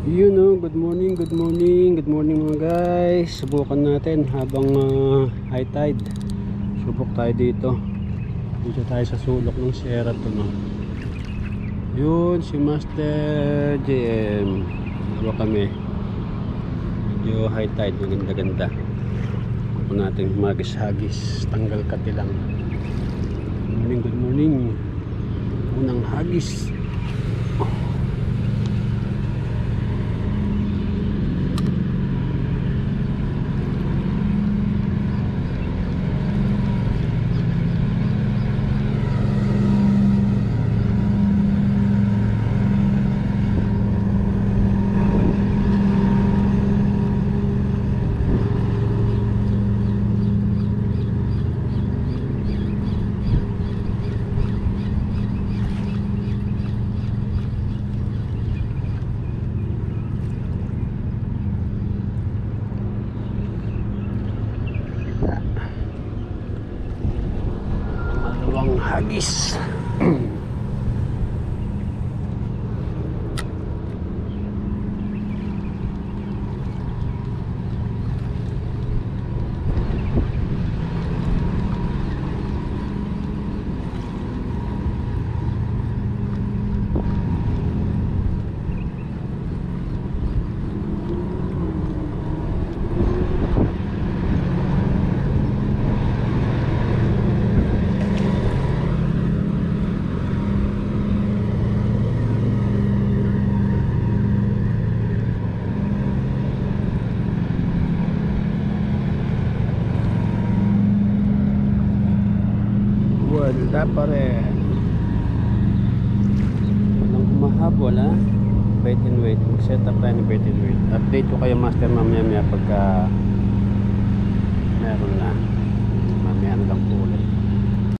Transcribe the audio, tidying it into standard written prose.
Yun o, good morning, good morning, good morning mga guys. Subukan natin habang high tide. Subok tayo dito. Dito tayo sa sulok ng Sierra to, no? Yun, si Master JM. Haba kami. Medyo high tide, maganda-ganda. Subukan natin magis-hagis, tanggal katilang. Good morning, good morning. Unang hagis. Dalawang hagis. Wala pa rin. Walang humahabol, ha? Wait and wait. Set up tayo ni wait and wait. Update ko kayo master mamaya pagka meron na.